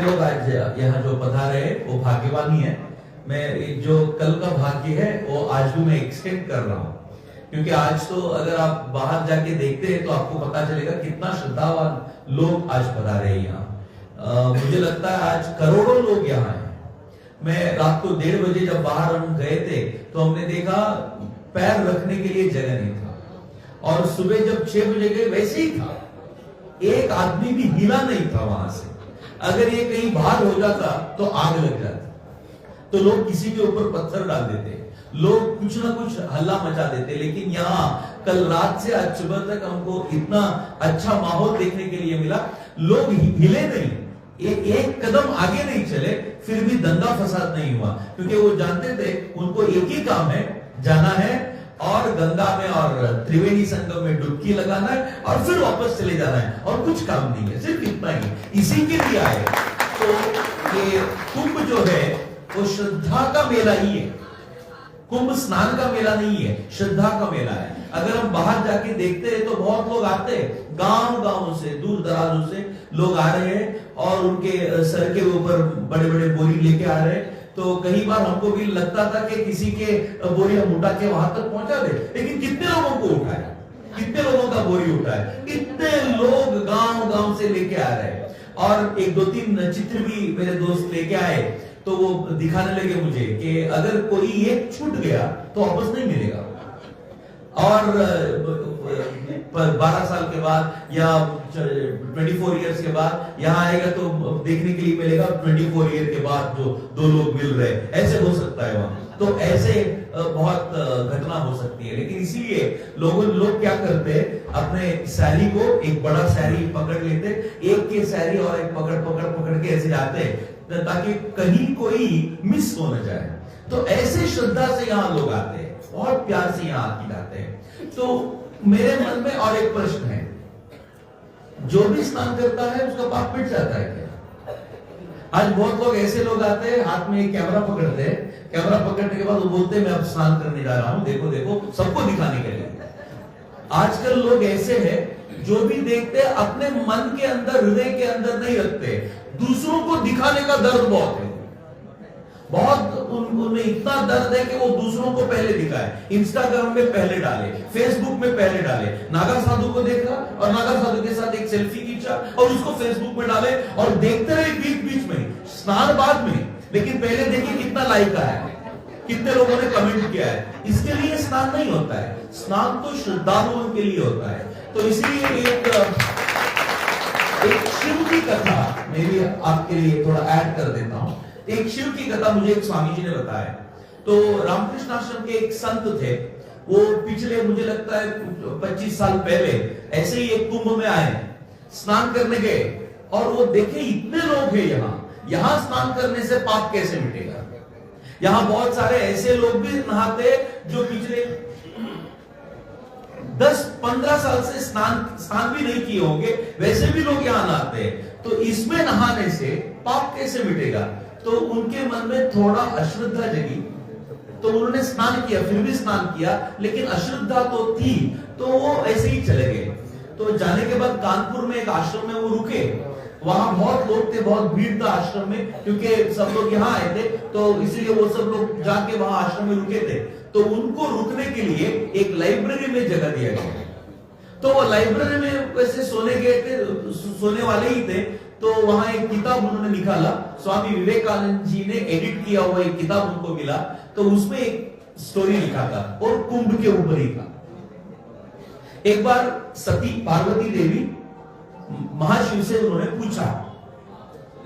लोग आज यहाँ जो पधारे हैं वो भाग्यवान ही है। मैं जो कल का भाग्य है वो आज भी मैं एक्सटेंड कर रहा हूँ, क्योंकि आज तो अगर आप बाहर जाके देखते हैं तो आपको पता चलेगा कितना श्रद्धावान लोग आज पधारे हैं यहाँ। मुझे लगता है आज करोड़ों लोग यहाँ हैं। मैं रात को 1:30 बजे जब बाहर हम गए थे तो हमने देखा पैर रखने के लिए जगह नहीं था, और सुबह जब 6 बजे गए वैसे ही था, एक आदमी भी हिला नहीं था वहां से। अगर ये कहीं बाहर हो जाता तो आग लग जाती, तो लोग किसी के ऊपर पत्थर डाल देते, लोग कुछ ना कुछ हल्ला मचा देते। लेकिन यहाँ कल रात से आज सुबह तक हमको इतना अच्छा माहौल देखने के लिए मिला। लोग हिले नहीं, एक कदम आगे नहीं चले, फिर भी दंगा फसाद नहीं हुआ, क्योंकि वो जानते थे उनको एक ही काम है, जाना है और गंगा में और त्रिवेणी संगम में डुबकी लगाना है और फिर वापस चले जाना है, और कुछ काम नहीं है, सिर्फ इतना ही, इसी के लिए आए। तो ये कुंभ जो है वो श्रद्धा का मेला ही है, कुंभ स्नान का मेला नहीं है, श्रद्धा का मेला है। अगर हम बाहर जाके देखते हैं तो बहुत लोग आते हैं, गांव से, दूर दराजों से लोग आ रहे हैं और उनके सर के ऊपर बड़े बड़े बोरी लेके आ रहे हैं। तो कई बार हमको भी लगता था कि किसी के बोरी हम उठा के वहां तक पहुंचा दे, लेकिन कितने लोगों को उठाए, कितने लोगों का बोरी उठाए, कितने लोग गांव से लेके आ रहे हैं। और 1-2-3 चित्र भी मेरे दोस्त लेके आए, तो वो दिखाने लगे मुझे कि अगर कोई एक छूट गया तो वापस नहीं मिलेगा, और 12 साल के बाद या 24 इयर्स के बाद यहाँ आएगा तो देखने के लिए मिलेगा 24 ईयर के बाद जो 2 लोग मिल रहे हैं, ऐसे हो सकता है वहां। तो ऐसे बहुत घटना हो सकती है। लेकिन इसीलिए लोग क्या करते हैं, अपने सैरी को एक बड़ा सैरी पकड़ लेते, एक के सैरी और एक पकड़ के ऐसे जाते हैं ताकि कहीं कोई मिस हो न जाए। तो ऐसे श्रद्धा से यहाँ लोग आते हैं, बहुत प्यार से यहाँ आके जाते हैं। तो मेरे मन में और एक प्रश्न है, जो भी स्नान करता है उसका पाप मिट जाता है क्या? आज बहुत लोग ऐसे लोग आते हैं, हाथ में एक कैमरा पकड़ते हैं, कैमरा पकड़ने के बाद वो बोलते हैं मैं अब स्नान करने जा रहा हूं, देखो देखो, सबको दिखाने के लिए। आजकल लोग ऐसे हैं जो भी देखते हैं अपने मन के अंदर, हृदय के अंदर नहीं रखते, दूसरों को दिखाने का दर्द बहुत है, बहुत उनमें इतना दर्द है कि वो दूसरों को पहले दिखाए, इंस्टाग्राम में पहले डाले, फेसबुक में पहले डाले। नागा साधु को देखा और नागा साधु के साथ एक सेल्फी खींचा और उसको फेसबुक में डाले, और देखते रहे बीच में, स्नान बाद में, लेकिन पहले देखिए कितना लाइक आया है, कितने लोगों ने कमेंट किया है। इसके लिए स्नान नहीं होता है, स्नान तो श्रद्धालुओं के लिए होता है। तो इसीलिए एक शिव की कथा मैं भी आपके लिए थोड़ा ऐड कर देता हूं। एक शिव की कथा मुझे एक स्वामी जी ने बताया। तो रामकृष्ण आश्रम के एक संत थे, वो पिछले मुझे लगता है 25 साल पहले ऐसे ही एक कुंभ में आए, स्नान करने गए, और वो देखे इतने लोग हैं यहाँ स्नान करने से पाप कैसे मिटेगा। यहाँ बहुत सारे ऐसे लोग भी नहाते जो पिछले 10-15 साल से स्नान भी नहीं किए होंगे, वैसे भी लोग यहाँ नहाते हैं। तो इसमें नहाने से पाप कैसे मिटेगा? तो उनके मन में थोड़ा अश्रद्धा जगी, तो उन्होंने स्नान किया, फिर भी स्नान किया, लेकिन अश्रद्धा तो थी, तो वो ऐसे ही चले गए। तो जाने के बाद कानपुर में एक आश्रम में वो रुके, वहां बहुत लोग थे, बहुत भीड़ था आश्रम में, क्योंकि सब लोग यहाँ आए थे, तो इसलिए वो सब लोग जाके वहां आश्रम में रुके थे। तो उनको रुकने के लिए एक लाइब्रेरी में जगह दिया गया। तो वो लाइब्रेरी में वैसे सोने गए थे, सोने वाले ही थे, तो वहां एक किताब उन्होंने निकाला, स्वामी विवेकानंद जी ने एडिट किया हुआ एक किताब उनको मिला। तो उसमें एक स्टोरी लिखा था और कुंभ के ऊपर ही था। एक बार सती पार्वती देवी महाशिव से उन्होंने पूछा,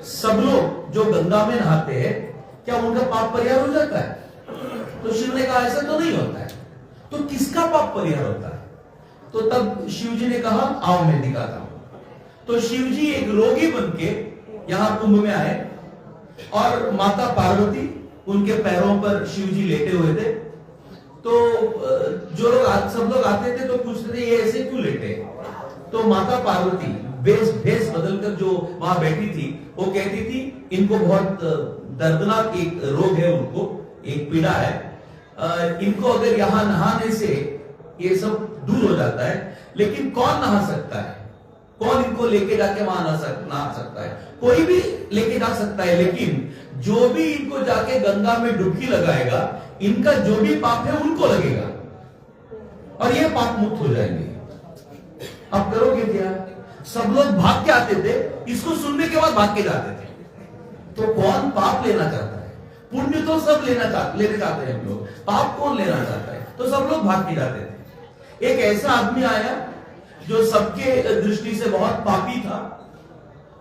सब लोग जो गंगा में नहाते हैं क्या उनका पाप परिहार हो जाता है? तो शिव ने कहा ऐसा तो नहीं होता है, तो किसका पाप परिहार होता है? तो तब शिव जी ने कहा आओ मैं दिखाता हूं। तो शिव जी एक रोगी बनके यहां कुंभ में आए, और माता पार्वती उनके पैरों पर शिव जी लेटे हुए थे। तो जो लोग सब लोग आते थे तो पूछते थे ये ऐसे क्यों लेटे? तो माता पार्वती भेष बदलकर जो वहां बैठी थी, वो कहती थी इनको बहुत दर्दनाक एक रोग है, उनको एक पीड़ा है, इनको अगर यहां नहाने से ये सब दूर हो जाता है, लेकिन कौन नहा सकता है? कौन इनको लेके जाके वहां नहा सकता है? कोई भी लेके जा सकता है, लेकिन जो भी इनको जाके गंगा में डुबकी लगाएगा, इनका जो भी पाप है उनको लगेगा और ये पाप मुक्त हो जाएंगे। अब करोगे क्या? सब लोग भाग के आते थे, इसको सुनने के बाद भाग के जाते थे। तो कौन पाप लेना चाहता है? पुण्य तो सब लेने चाहते हैं हम लोग, पाप कौन लेना चाहता है? तो सब लोग भाग के जाते थे। एक ऐसा आदमी आया जो सबके दृष्टि से बहुत पापी था,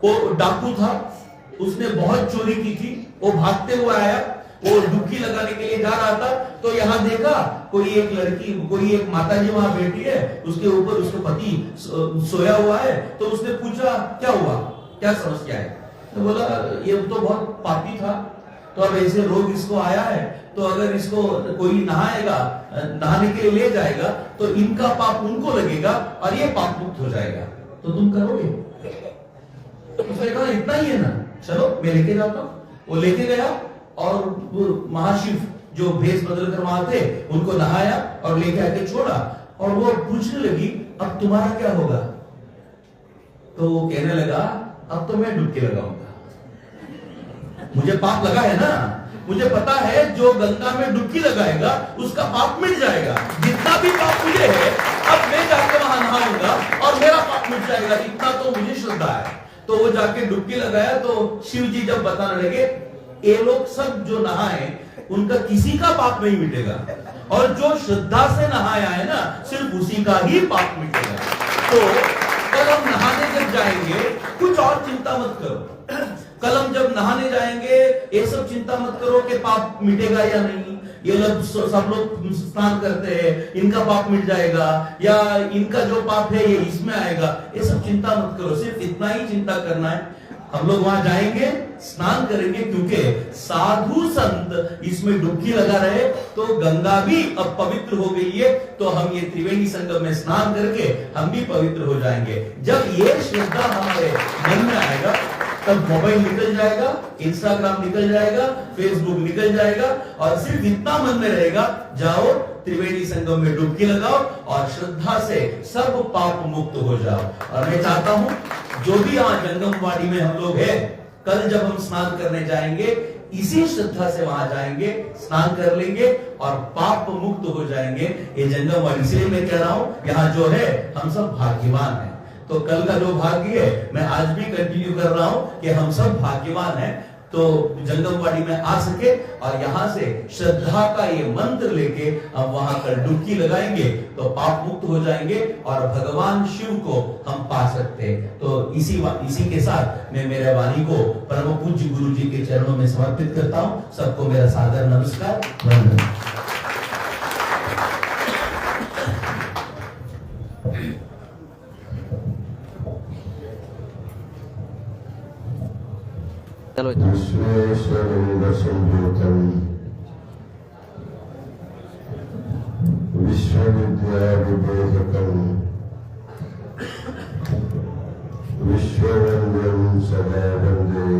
वो डाकू था, उसने बहुत चोरी की थी। वो भागते हुए आया, वो डुबकी लगाने के लिए जा रहा था, तो यहां देखा कोई एक लड़की, कोई एक माताजी वहां बैठी है, उसके ऊपर उसका पति सोया हुआ है। तो उसने पूछा क्या हुआ, क्या समस्या है? तो बोला ये तो बहुत पापी था, तो अब ऐसे रोग इसको आया है, तो अगर इसको कोई नहाने के लिए ले जाएगा तो इनका पाप उनको लगेगा और ये पाप मुक्त हो जाएगा। तो तुम करोगे? उसने कहा इतना ही है ना, चलो मैं लेके जाता हूं। वो लेके गया और वो महाशिव जो भेष बदल कर वहां थे उनको नहाया और लेके आके छोड़ा। और वो पूछने लगी अब तुम्हारा क्या होगा? तो वो कहने लगा अब तो मैं डुबकी लगाऊंगा, मुझे पाप लगा है ना, मुझे पता है जो गंगा में डुबकी लगाएगा उसका पाप मिट जाएगा। जितना भी पाप मुझे है अब मैं जाके वहां नहाऊंगा और मेरा पाप मिट जाएगा, इतना तो मुझे श्रद्धा है। तो वो जाके डुबकी लगाया। तो शिव जी जब बताने लगे ये लोग सब जो नहाए उनका किसी का पाप नहीं मिटेगा, और जो श्रद्धा से नहाया है ना सिर्फ उसी का ही पाप मिटेगा। तो कल हम नहाने जब जाएंगे कुछ और चिंता मत करो। कल हम जब नहाने जाएंगे ये सब चिंता मत करो कि पाप मिटेगा या नहीं। ये लोग सब लोग स्नान करते हैं, इनका पाप मिट जाएगा या इनका जो पाप है ये इसमें आएगा, ये सब चिंता मत करो। सिर्फ इतना ही चिंता करना है, हम लोग वहां जाएंगे, स्नान करेंगे, क्योंकि साधु संत इसमें डुबकी लगा रहे तो गंगा भी अब पवित्र हो गई है। तो हम ये त्रिवेणी संगम में स्नान करके हम भी पवित्र हो जाएंगे। जब ये श्रद्धा हमारे मन में आएगा तब मोबाइल निकल जाएगा, इंस्टाग्राम निकल जाएगा, फेसबुक निकल जाएगा, और सिर्फ इतना मन में रहेगा जाओ त्रिवेणी संगम में डुबकी लगाओ और श्रद्धा से सब पाप मुक्त हो जाओ। और मैं चाहता हूं जो भी यहाँ जंगमवाड़ी में हम लोग हैं, कल जब हम स्नान करने जाएंगे इसी श्रद्धा से वहां जाएंगे, स्नान कर लेंगे और पाप मुक्त हो जाएंगे। ये जंगमवाड़ी, इसलिए मैं कह रहा हूं यहाँ जो है हम सब भाग्यवान हैं। तो कल का जो भाग्य है मैं आज भी कंटिन्यू कर रहा हूं कि हम सब भाग्यवान हैं। तो जंगमवाड़ी में आ सके और यहां से श्रद्धा का ये मंत्र लेके हम वहां पर डुबकी लगाएंगे तो पाप मुक्त हो जाएंगे और भगवान शिव को हम पा सकते हैं। तो इसी के साथ मैं मेरे वाणी को परम पूज्य गुरु जी के चरणों में समर्पित करता हूं। सबको मेरा सादर नमस्कार, वंदन। विश्वेश्वरलिंगसंभूतं विश्वविद्याविभोधकं विश्ववन्द्यं सदा वन्दे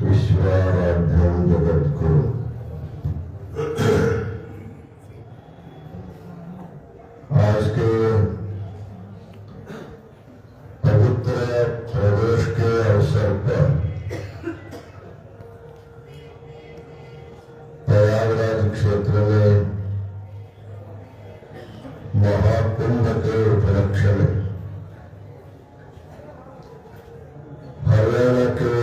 विश्वाराध्यं जगद्गुरुम्। आज के पवित्र प्रवेश के अवसर पर प्रयागराज क्षेत्र में महाकुंभ के उपलक्ष्य में हरियाणा के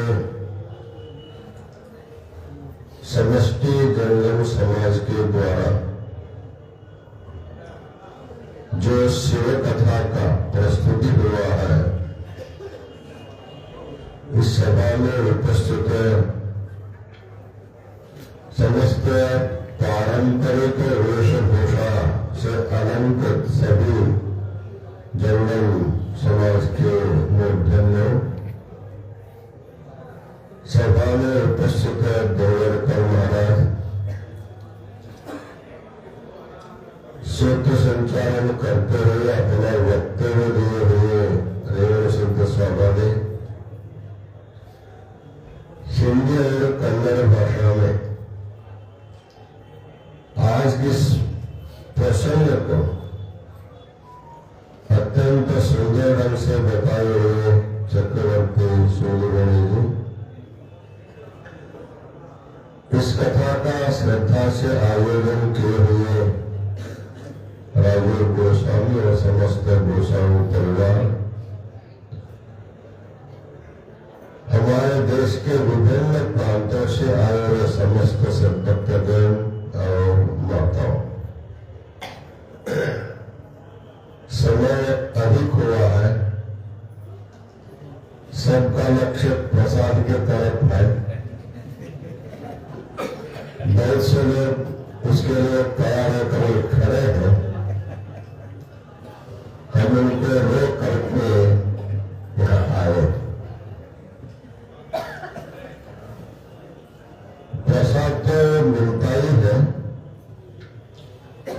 समष्टि जंगम समाज के द्वारा जो शिव कथा का प्रस्तुति हुआ है, इस सभा में उपस्थित समस्त पारंपरिक वेशभूषा से अलंकृत सभी जंगम समाज के मूर्धन्य, सभा में उपस्थित देवरकर महाराज, सूत्र संचालन करते हुए अपना वक्तव्य दिए हुए रेणु सिद्ध स्वामी ने हिंदी और कन्नड़ भाषा में आज इस प्रसंग को अत्यंत सुंदर इस कथा का श्रद्धा से आयोजन किए हुए राजीव गोस्वामी और समस्त गोस्वामी परिवार, हमारे देश के विभिन्न प्रांतों से आए हुए समस्त सद्भक्तगण और माताओं, समय अधिक हुआ है, सबका लक्ष्य प्रसाद की तरफ है। बहुत से लोग उसके लिए तैयार होकर खड़े हैं, हम उनको रोक करके यहाँ आए। प्रसाद तो मिलता ही है,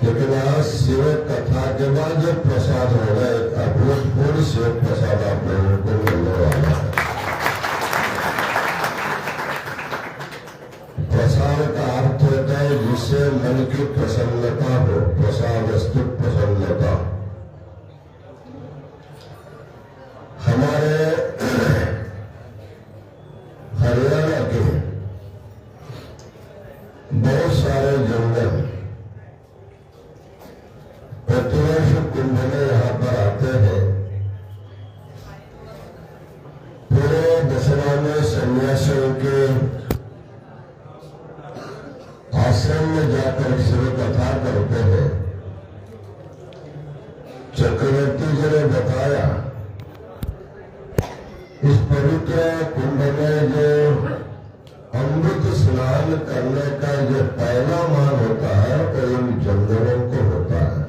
लेकिन आज शिव कथा के बाद जो प्रसाद होगा, एक अभूतपूर्व शिव प्रसाद आप लोगों को मिलने वाला है। प्रसाद का अर्थ होता है जिससे मन की प्रसन्नता हो, प्रसादस्तु प्रसन्नता। हमारे हरियाणा के बहुत सारे जंगल प्रतिवर्ष कुंभ में यहाँ पर आते हैं। पूरे दशहरा में सन्यासियों के आश्रम में जाकर शिव कथा करते हैं। चक्रवर्ती जी ने बताया, इस पवित्र कुंभ में जो अमृत स्नान करने का जो पहला मान होता है तो इन जंगलों को होता है,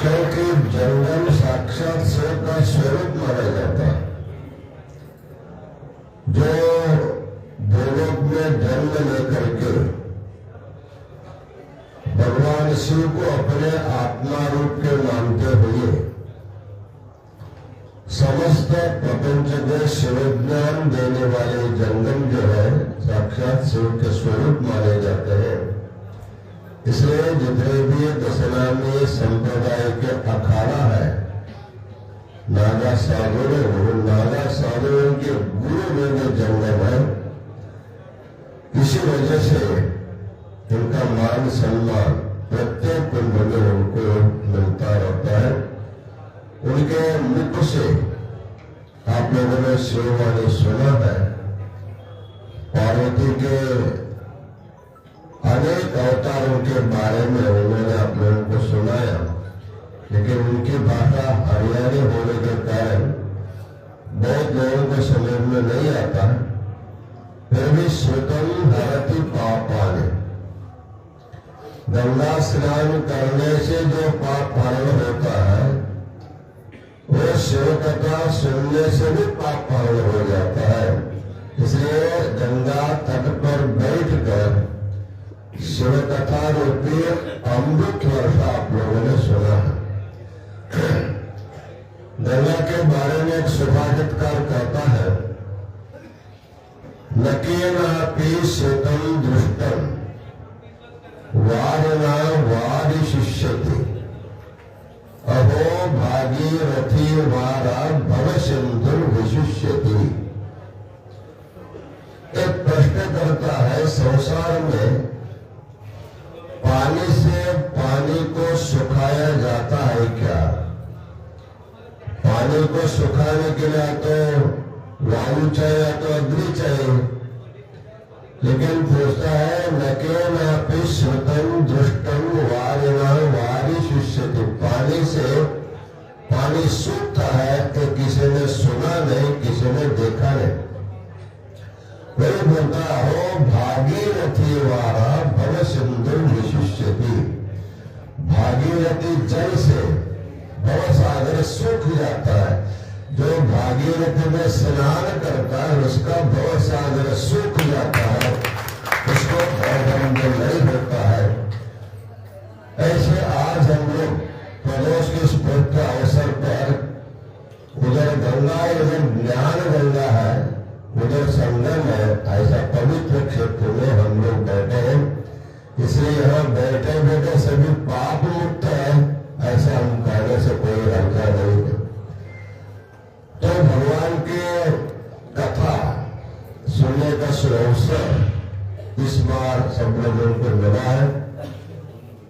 क्योंकि जंगल साक्षात शिव का स्वरूप माना जाता है। जो भूलोक में जन्म लेकर के भगवान शिव को अपने आत्मा रूप के मानते हुए समस्त प्रपंच में शिव ज्ञान देने वाले जंगल जो है साक्षात शिव के स्वरूप माने जाते हैं। इसलिए जितने भी दशहरा में संप्रदाय के अखाड़ा है, नागा साधुओं, नागा साधुओं के गुरु में जो जंगल है, इसी वजह से उनका मान सम्मान प्रत्येक कुंभ में उनको मिलता रहता है। उनके मुख से आप लोगों ने शिववाणी सुना है। पार्वती के अनेक अवतारों के बारे में उन्होंने आप लोगों को सुनाया, लेकिन उनकी भाषा हरियाणी होने के कारण बहुत लोगों को समझ में नहीं आता। फिर भी श्रुतम हरति पापानि, गंगा स्नान करने से जो पाप हरण होता है वो शिव कथा सुनने से भी पाप हरण हो जाता है। इसलिए गंगा तट पर बैठकर शिव कथा रूपी अमृत वर्षा आप लोगों ने सुना है। गंगा के बारे में एक सुभाषितकार कहता है, नकेनापि शेतम दृष्टम वारणा वारिशिष्यति, अहो भागीरथी वारा भव सिंधु विशिष्यति। एक प्रश्न करता है, संसार में पानी से पानी को सुखाया जाता है क्या? पानी को सुखाने के लिए तो वायु चाहिए, तो अग्नि चाहिए, लेकिन पूछता है नकेनापि श्रुतम दृष्टम वारिणा वारिशिष्यति। पानी से पानी सूखता है तो किसी ने सुना नहीं, किसी ने देखा नहीं। वही बोलता हो भागीरथी वारा भव सिंधु विशिष्यति। भागीरथी जल से भव सागर सूख जाता है। जो भागीरथी में स्नान करता है उसका भव सागर सूख जाता है, उसको भवबंध नहीं होता है। ऐसे आज हम लोग प्रदोष के स्पर्श के अवसर पर उधर गंगा, इधर ज्ञान गंगा है, उधर संगम है, ऐसा पवित्र क्षेत्र में हम लोग बैठे हैं। इसलिए यहाँ बैठे बैठे सभी पाप मुक्त है, ऐसा हम कहने से कोई हल्का नहीं है। तो भगवान के कथा सुनने का सब लोगों को मिला है।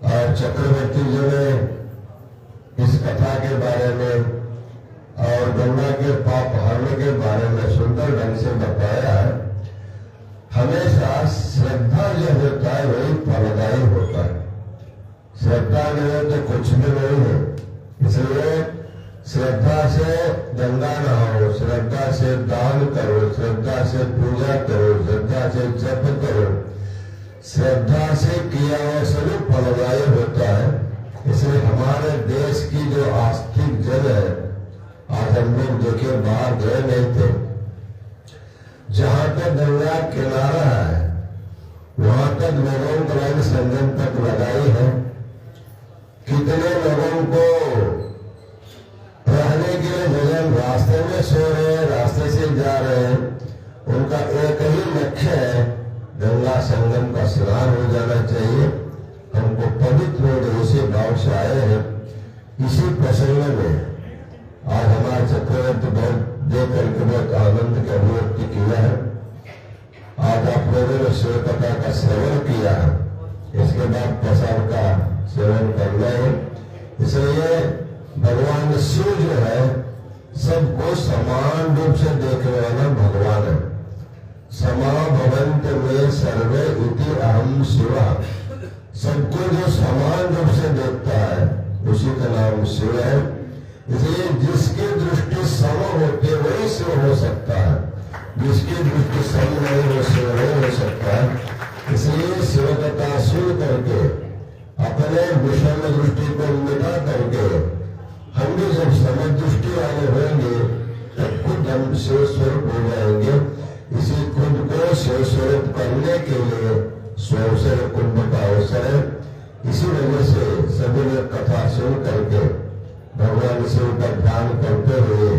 और चक्रवर्ती जी ने इस कथा के बारे में और गंगा के पाप हरने के बारे में सुंदर ढंग से बताया है। हमेशा श्रद्धा जो होता है वही फलदायी होता है। श्रद्धा नहीं हो तो कुछ भी नहीं है। इसलिए श्रद्धा से गंगा नहाओ, श्रद्धा से दान करो, श्रद्धा से पूजा करो, श्रद्धा से जप करो। श्रद्धा से किया हुआ सभी फलदायी होता है। इसलिए हमारे देश की जो आस्तिक जन है, आज हम लोग देखिए बाहर गए नहीं थे, जहां तक गंगा किनारा है वहां तक लोगों को लाइन संगम तक लगाई है। कितने लोगों को रहने के लिए भोजन, रास्ते में सो रहे हैं, रास्ते से जा रहे हैं, उनका एक ही लक्ष्य है गंगा संगम का स्नान हो जाना चाहिए। हमको पवित्र हो इसी भाव से आए हैं। इसी प्रसंग में आज हमारे चक्रवर्ती बहुत देख करके बहुत आनंद की अभिव्यक्ति किया है। आज आप लोगों ने शिव कथा का सेवन किया है, इसके बाद प्रसाद का सेवन करना है। इसलिए भगवान शिव जो है सबको समान रूप से देखने वाला भगवान है। समा भवंत में सर्वे इति अहम शिवा, सबको जो समान रूप से देखता है उसी का नाम शिव है। इसलिए जिसकी दृष्टि सम होती वही शिव हो सकता है, जिसकी दृष्टि सम नहीं हो शिव नहीं हो सकता है। इसलिए शिव कथा सुन करके अपने विषम दृष्टि को मिटा करके हम भी जब समदृष्टि वाले होंगे तब खुद हम शिव स्वरूप हो जाएंगे। इसी खुद को शिव स्वरूप करने के लिए स्वयं कुंभ का अवसर है। इसी वजह से सभी लोग कथा सुन करके भगवान शिव का ध्यान करते हुए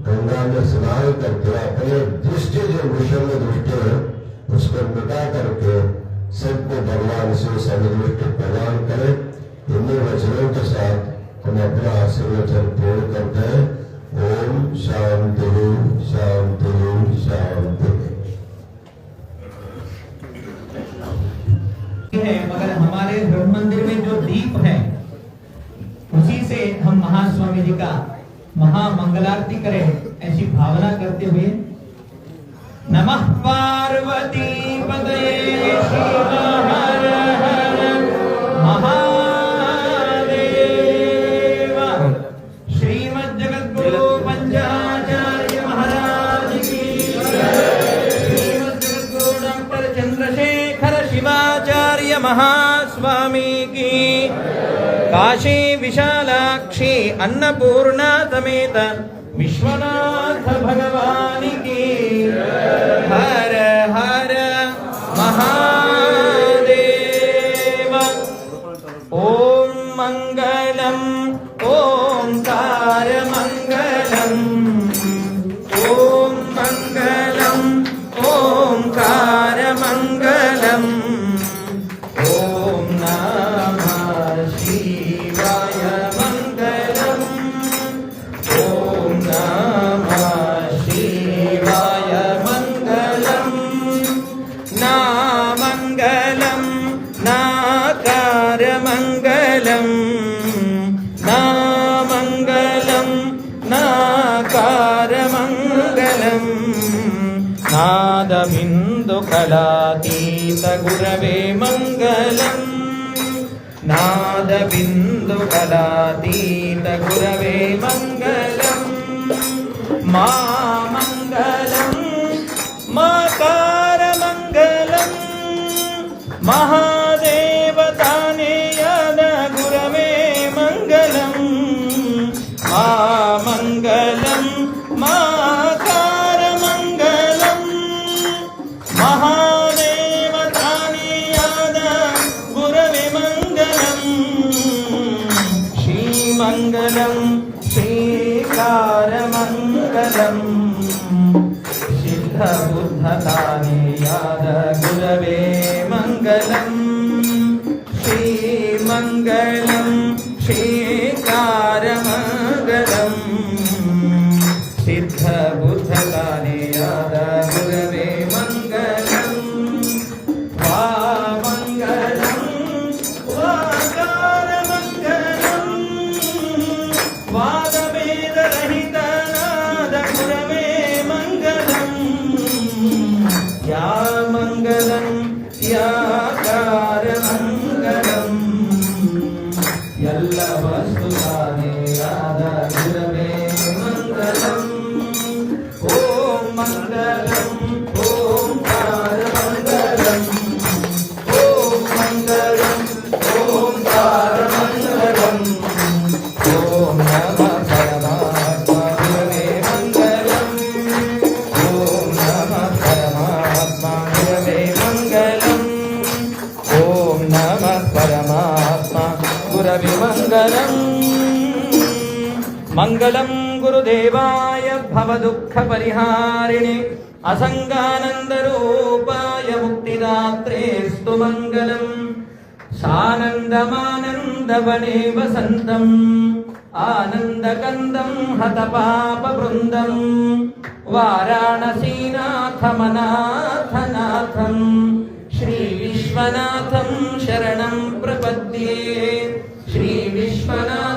गंगा में स्नान करके अपने दृष्टि जो विषम दृष्टि है उसको मिटा करके सबको भगवान शिव समदृष्टि प्रदान करे। इन्हीं वचनों के साथ हम अपना आशीर्वचन पूर्ण करते हैं। ओम शांति शांति शांति। मगर हमारे ब्रह्म मंदिर में जो दीप है उसी से हम महास्वामी जी का महामंगलारती करें, ऐसी भावना करते हुए नमः पार्वती पतये शिव हर हर महादेव। श्रीमद् जगद्गुरु पंचाचार्य महाराज की जय। श्रीमद् जगद्गुरु डॉक्टर चंद्रशेखर शिवाचार्य महास्वामी की। काशी विशालाक्षी अन्नपूर्णा समेत विश्वनाथ भगवान की। हर हर महादेव। ओम मंगलम ओंकार मंगलम, ओम मंगलम ओंकार मंगलम। ओम नमः शिवाय मंगलम, ओम नमः शिवाय मंगलम। ना मंगलम नाकार मंगलम, ना मंगलम नाकार मंगलम। नादबिंदु कलातीत गुरवे मंगलम, नादबिंदु कलातीत गुरवे मंगलम। मा मंगलम माकार मंगलम, महादेवताने याद गुरवे मंगलम। मा मंगलम माकार मंगलम, महादेवताने याद गुरवे मंगलम। श्रीमंगलम श्रीकार मंगलम, सिद्ध बुद्धताने याद गुरवे मंगलम। श्रीमंगलम श्रीकार मंगलम, सिद्ध बुद्धताने याद गुरवे मंगलम। गुरवे मंगलम। ओम मंगलम ओंकार मंगलम। ओम मंगलम ओंकार मंगलम। ओम नमः परमात्मा गुरवे मंगलम। ओम नमः परमात्मा गुरवे मंगलम। ओम नमः परमात्मा गुरवे मंगलम। मंगलम गुरुदेवाय भवदुःखपरिहारिणे असंगानंदरूपाय मुक्तिदात्रेस्तु मंगलम। सानन्दमानन्दवने वसन्तं आनन्दकन्दं हतपापवृन्दं वाराणसीनाथमनाथनाथं श्रीविश्वनाथं शरणं प्रपद्ये। श्रीविश्वनाथ